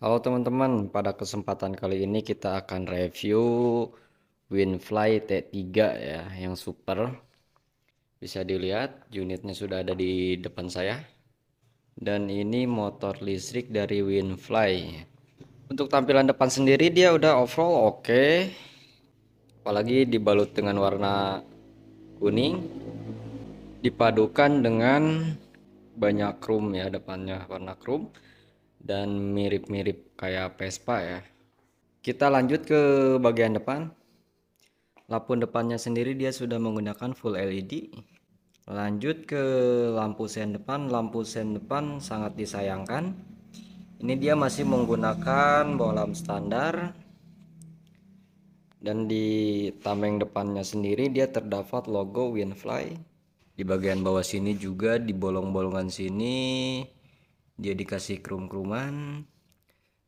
Halo teman-teman, pada kesempatan kali ini kita akan review Winfly T3 ya, yang super. Bisa dilihat unitnya sudah ada di depan saya. Dan ini motor listrik dari Winfly. Untuk tampilan depan sendiri dia udah overall oke. Apalagi dibalut dengan warna kuning, dipadukan dengan banyak chrome ya, depannya warna chrome dan mirip-mirip kayak Vespa ya. Kita lanjut ke bagian depan. Lampu depannya sendiri dia sudah menggunakan full LED. Lanjut ke lampu sen depan sangat disayangkan. Ini dia masih menggunakan bohlam standar. Dan di tameng depannya sendiri dia terdapat logo Winfly. Di bagian bawah sini juga di bolong-bolongan sini dia dikasih krum-kruman.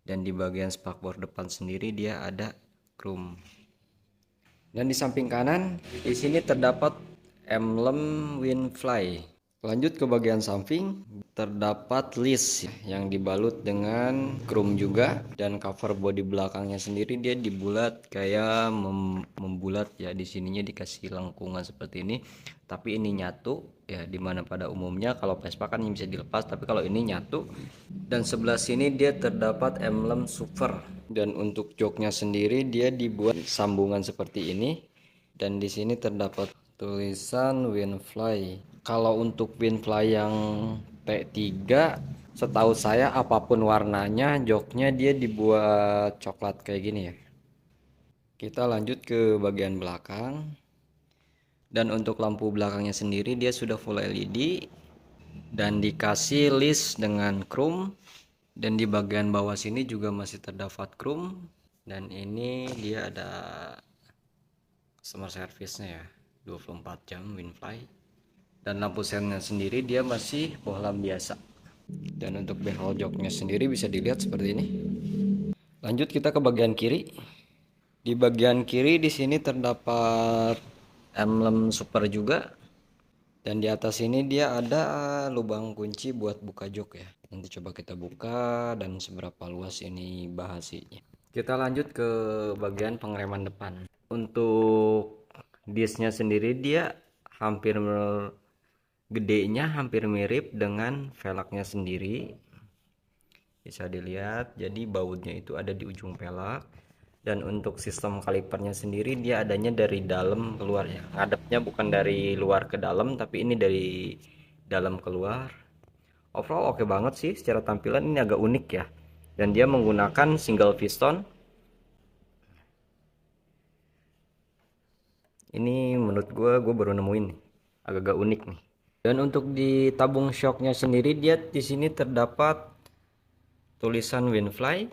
Dan di bagian spakbor depan sendiri dia ada krum. Dan di samping kanan, di sini terdapat emblem Winfly. Lanjut ke bagian samping, terdapat list yang dibalut dengan chrome juga, dan cover bodi belakangnya sendiri dia dibulat kayak membulat ya. Di sininya dikasih lengkungan seperti ini, tapi ini nyatu ya, dimana pada umumnya kalau Vespa kan bisa dilepas, tapi kalau ini nyatu. Dan sebelah sini dia terdapat emblem super. Dan untuk joknya sendiri dia dibuat sambungan seperti ini, dan di sini terdapat tulisan Winfly. Kalau untuk Winfly yang T3, setahu saya apapun warnanya joknya dia dibuat coklat kayak gini ya. Kita lanjut ke bagian belakang. Dan untuk lampu belakangnya sendiri dia sudah full LED dan dikasih list dengan chrome. Dan di bagian bawah sini juga masih terdapat chrome. Dan ini dia ada customer service-nya ya, 24 jam Winfly. Dan lampu sennya sendiri dia masih bohlam biasa. Dan untuk bezel joknya sendiri bisa dilihat seperti ini. Lanjut kita ke bagian kiri. Di bagian kiri di sini terdapat emblem super juga. Dan di atas ini dia ada lubang kunci buat buka jok ya. Nanti coba kita buka dan seberapa luas ini bahasinya. Kita lanjut ke bagian pengereman depan. Untuk disnya sendiri dia hampir gedenya hampir mirip dengan velgnya sendiri. Bisa dilihat, jadi bautnya itu ada di ujung velg. Dan untuk sistem kalipernya sendiri dia adanya dari dalam keluar ya. Ngadepnya bukan dari luar ke dalam, tapi ini dari dalam keluar. Overall oke banget sih, secara tampilan ini agak unik ya. Dan dia menggunakan single piston. Ini menurut gue baru nemuin nih, agak-agak unik nih. Dan untuk di tabung shocknya sendiri dia di sini terdapat tulisan Winfly.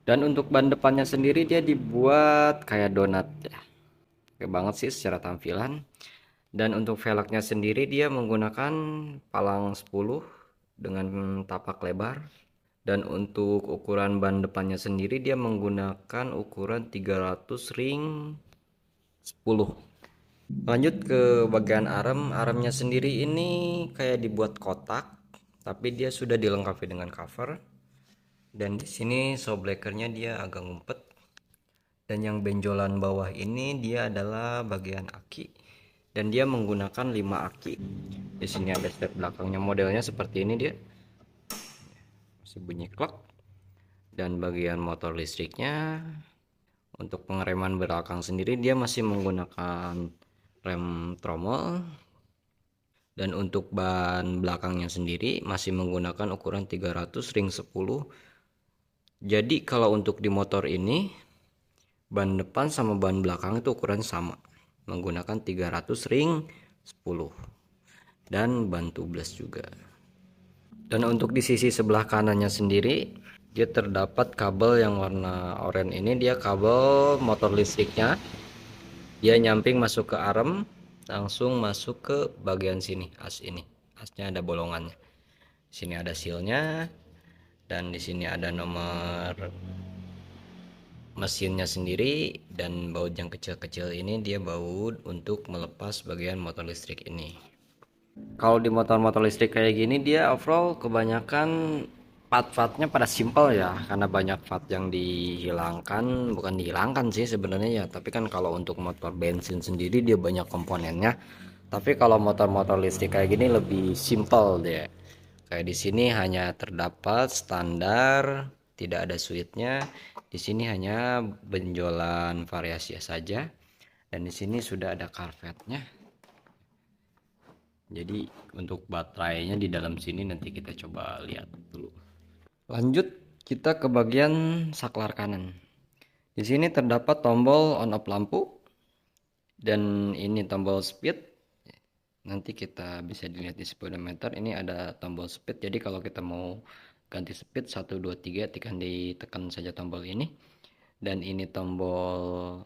Dan untuk ban depannya sendiri dia dibuat kayak donat ya. Oke banget sih secara tampilan. Dan untuk velgnya sendiri dia menggunakan palang 10 dengan tapak lebar. Dan untuk ukuran ban depannya sendiri dia menggunakan ukuran 300 ring 10. Lanjut ke bagian armnya sendiri ini kayak dibuat kotak, tapi dia sudah dilengkapi dengan cover. Dan di sini shockbreakernya dia agak ngumpet. Dan yang benjolan bawah ini dia adalah bagian aki. Dan dia menggunakan 5 aki. Di sini ada step belakangnya, modelnya seperti ini dia. Masih bunyi klak. Dan bagian motor listriknya, untuk pengereman belakang sendiri dia masih menggunakan rem tromol. Dan untuk ban belakangnya sendiri masih menggunakan ukuran 300 ring 10. Jadi kalau untuk di motor ini ban depan sama ban belakang itu ukuran sama, menggunakan 300 ring 10 dan ban tubeless juga. Dan untuk di sisi sebelah kanannya sendiri dia terdapat kabel yang warna oranye. Ini dia kabel motor listriknya. Dia nyamping masuk ke arm, langsung masuk ke bagian sini, as ini. Asnya ada bolongannya. Sini ada sealnya, dan di sini ada nomor mesinnya sendiri. Dan baut yang kecil-kecil ini dia baut untuk melepas bagian motor listrik ini. Kalau di motor-motor listrik kayak gini dia overall kebanyakan Part-partnya pada simpel ya, karena banyak part yang dihilangkan, bukan dihilangkan sih sebenarnya ya, tapi kan kalau untuk motor bensin sendiri dia banyak komponennya. Tapi kalau motor-motor listrik kayak gini lebih simpel deh. Kayak di sini hanya terdapat standar, tidak ada switchnya. Di sini hanya benjolan variasi saja, dan di sini sudah ada karpetnya. Jadi untuk baterainya di dalam sini nanti kita coba lihat dulu. Lanjut kita ke bagian saklar kanan. Di sini terdapat tombol on off lampu dan ini tombol speed. Nanti kita bisa dilihat di speedometer ini ada tombol speed. Jadi kalau kita mau ganti speed 1 2 3 ditekan saja tombol ini. Dan ini tombol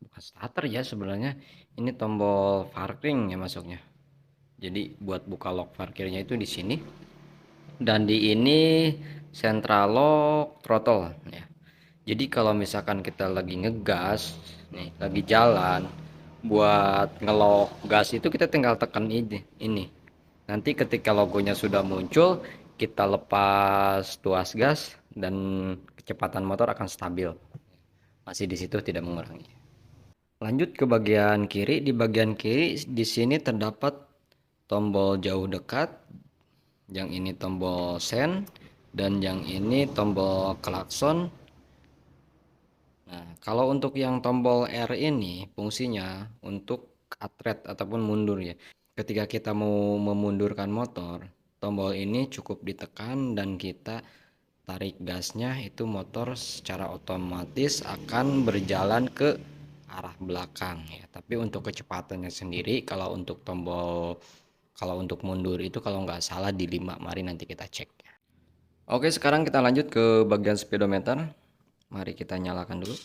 bukan starter ya sebenarnya. Ini tombol parking ya masuknya. Jadi buat buka lock parkirnya itu di sini. Dan di ini central lock throttle ya. Jadi kalau misalkan kita lagi ngegas nih, lagi jalan, buat ngelok gas itu kita tinggal tekan ini. Nanti ketika logonya sudah muncul, kita lepas tuas gas dan kecepatan motor akan stabil. Masih di situ tidak mengurangi. Lanjut ke bagian kiri. Di bagian kiri di sini terdapat tombol jauh dekat. Yang ini tombol sen dan yang ini tombol klakson. Nah, kalau untuk yang tombol R ini fungsinya untuk atret ataupun mundur ya. Ketika kita mau memundurkan motor, tombol ini cukup ditekan dan kita tarik gasnya, itu motor secara otomatis akan berjalan ke arah belakang ya. Tapi untuk kecepatannya sendiri, kalau untuk mundur itu kalau nggak salah di 5. Mari nanti kita cek. Oke, sekarang kita lanjut ke bagian speedometer. Mari kita nyalakan dulu.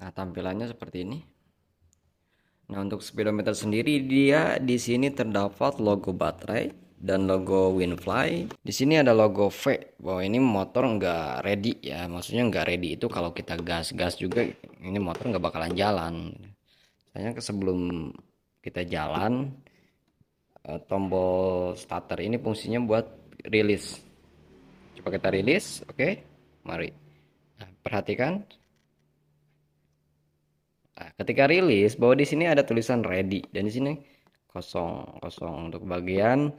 Nah, tampilannya seperti ini. Nah, untuk speedometer sendiri dia di sini terdapat logo baterai dan logo Winfly. Di sini ada logo V bahwa ini motor nggak ready ya. Maksudnya nggak ready itu kalau kita gas juga ini motor nggak bakalan jalan. Soalnya sebelum kita jalan, tombol starter ini fungsinya buat rilis. Coba kita rilis, oke? Mari. Nah, perhatikan. Nah, ketika rilis, bahwa di sini ada tulisan ready dan di sini kosong untuk bagian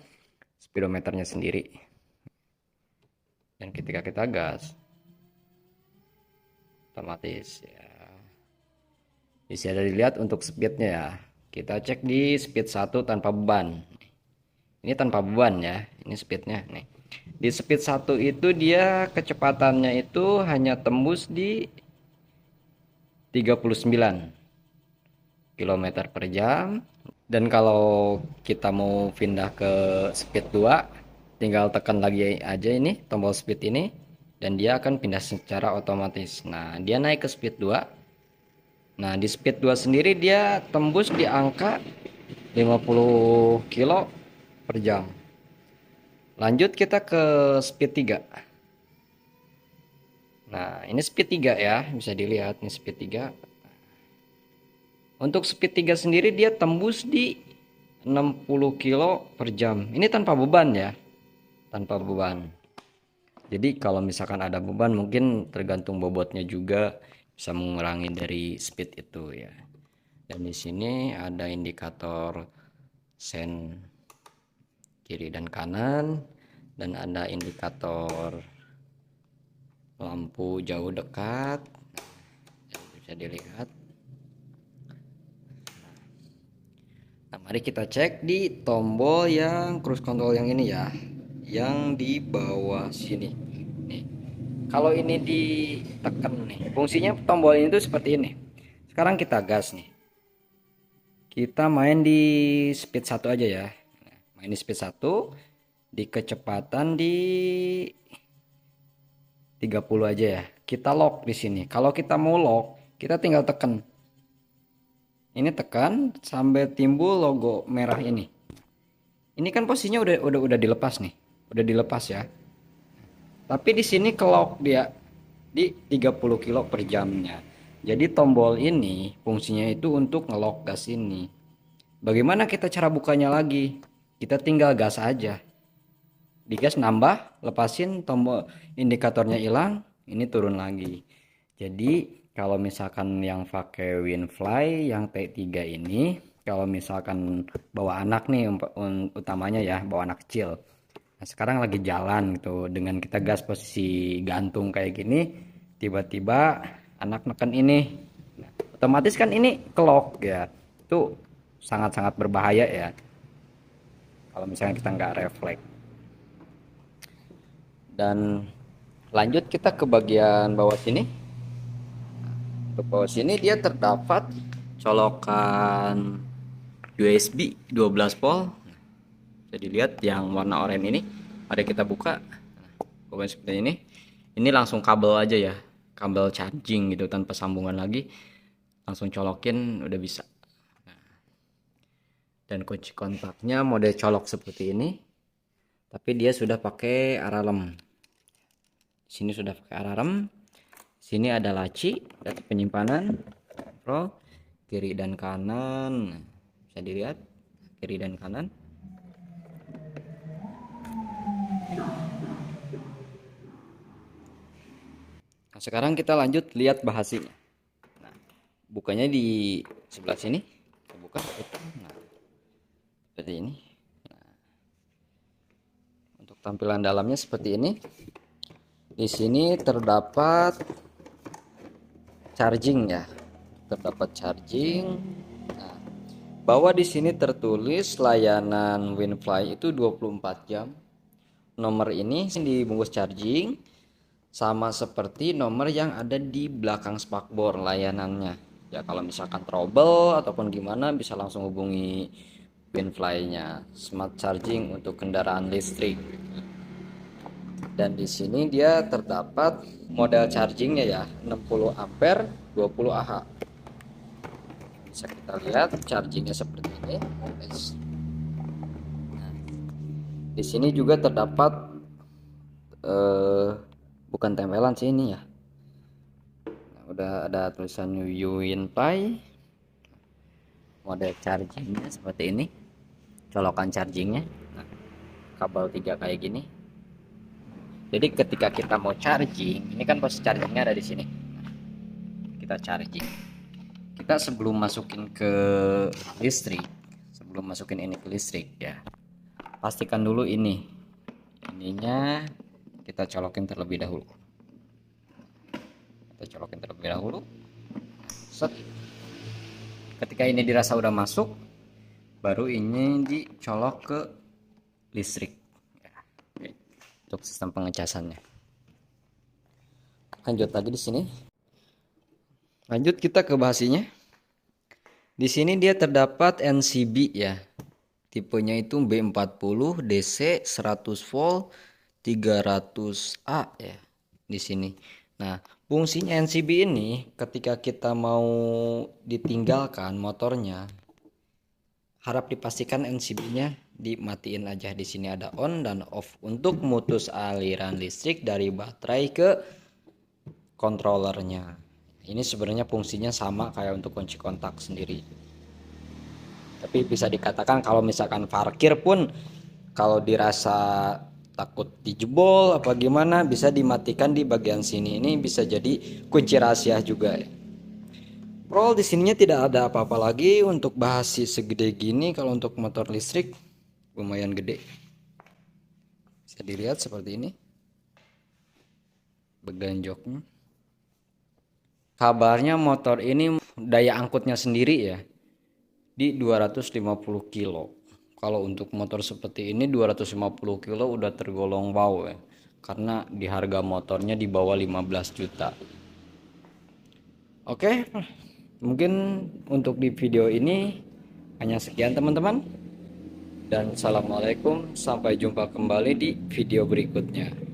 speedometernya sendiri. Dan ketika kita gas, otomatis ya. Bisa dilihat untuk speednya ya. Kita cek di speed 1 tanpa beban. Ini tanpa beban ya. Ini speednya nih. Di speed 1 itu dia kecepatannya itu hanya tembus di 39 km per jam. Dan kalau kita mau pindah ke speed 2, tinggal tekan lagi aja ini tombol speed ini dan dia akan pindah secara otomatis. Nah, dia naik ke speed 2. Nah, di speed 2 sendiri dia tembus di angka 50 kilo per jam. Lanjut kita ke speed 3. Nah, ini speed 3 ya, bisa dilihat ini speed 3. Untuk speed 3 sendiri dia tembus di 60 kilo per jam. Ini tanpa beban ya. Tanpa beban. Jadi kalau misalkan ada beban mungkin tergantung bobotnya juga bisa mengurangi dari speed itu ya. Dan di sini ada indikator sen kiri dan kanan dan ada indikator lampu jauh dekat. Bisa dilihat. Nah, mari kita cek di tombol yang cruise control yang ini ya, yang di bawah sini. Nih, kalau ini ditekan nih, fungsinya tombol ini tuh seperti ini. Sekarang kita gas nih. Kita main di speed 1 aja ya. Main di speed 1, di kecepatan di 30 aja ya. Kita lock di sini. Kalau kita mau lock, kita tinggal tekan. Ini tekan sampai timbul logo merah ini. Ini kan posisinya udah dilepas nih. Udah dilepas ya. Tapi di sini kelok dia di 30 kilo per jamnya. Jadi tombol ini fungsinya itu untuk ngelok gas ini. Bagaimana kita cara bukanya lagi? Kita tinggal gas aja. digas nambah, lepasin, tombol indikatornya hilang, ini turun lagi. Jadi kalau misalkan yang pakai Winfly yang T3 ini, kalau misalkan bawa anak nih, utamanya ya bawa anak kecil. Nah, sekarang lagi jalan gitu, dengan kita gas posisi gantung kayak gini, tiba-tiba anak neken ini, nah, otomatis kan ini kelok ya, itu sangat-sangat berbahaya ya kalau misalnya kita nggak refleks. Dan lanjut kita ke bagian bawah sini. Untuk bawah sini dia terdapat colokan USB 12 volt. Bisa dilihat yang warna oranye ini. Mari kita buka. Pokoknya seperti ini. Ini langsung kabel aja ya, kabel charging gitu tanpa sambungan lagi. Langsung colokin udah bisa. Dan kunci kontaknya mode colok seperti ini. Tapi dia sudah pakai aralem. Sini sudah pakai alarm. Sini ada laci, data penyimpanan, pro, kiri dan kanan. Bisa dilihat kiri dan kanan. Nah, sekarang kita lanjut lihat bahasanya. Nah, bukanya di sebelah sini. Kita buka. Nah, seperti ini. Nah, untuk tampilan dalamnya seperti ini. Di sini terdapat charging ya, terdapat charging. Nah, bahwa di sini tertulis layanan Winfly itu 24 jam. Nomor ini dibungkus charging sama seperti nomor yang ada di belakang spakbor layanannya. Ya kalau misalkan trouble ataupun gimana bisa langsung hubungi Winfly-nya. Smart charging untuk kendaraan listrik. Dan di sini dia terdapat model chargingnya ya, 60 ampere 20 Ah. Bisa kita lihat chargingnya seperti ini. Nah, di sini juga terdapat bukan tempelan sih ini ya. Nah, udah ada tulisan Winfly. Model chargingnya seperti ini. Colokan chargingnya. Nah, kabel 3 kayak gini. Jadi ketika kita mau charging, ini kan pos chargingnya ada di sini. Kita charging. Kita sebelum masukin ke listrik, sebelum masukin ini ke listrik ya, pastikan dulu ininya kita colokin terlebih dahulu. Kita colokin terlebih dahulu. Set. Ketika ini dirasa udah masuk, baru ini dicolok ke listrik. Untuk sistem pengecasannya. Lanjut lagi di sini. Lanjut kita ke bahasanya. Di sini dia terdapat NCB ya. Tipenya itu B40 DC 100 volt 300A ya di sini. Nah, fungsinya NCB ini ketika kita mau ditinggalkan motornya, harap dipastikan NCB-nya dimatiin aja. Di sini ada on dan off untuk memutus aliran listrik dari baterai ke controllernya. Ini sebenarnya fungsinya sama kayak untuk kunci kontak sendiri. Tapi bisa dikatakan kalau misalkan parkir pun kalau dirasa takut dijebol apa gimana bisa dimatikan di bagian sini. Ini bisa jadi kunci rahasia juga ya. Roll di sininya tidak ada apa-apa lagi untuk bahasi segede gini. Kalau untuk motor listrik lumayan gede, bisa dilihat seperti ini bagian joknya. Kabarnya motor ini daya angkutnya sendiri ya di 250 kilo. Kalau untuk motor seperti ini 250 kilo udah tergolong wow ya, karena di harga motornya di bawah 15 juta. Oke, mungkin untuk di video ini hanya sekian teman-teman. Dan assalamualaikum, sampai jumpa kembali di video berikutnya.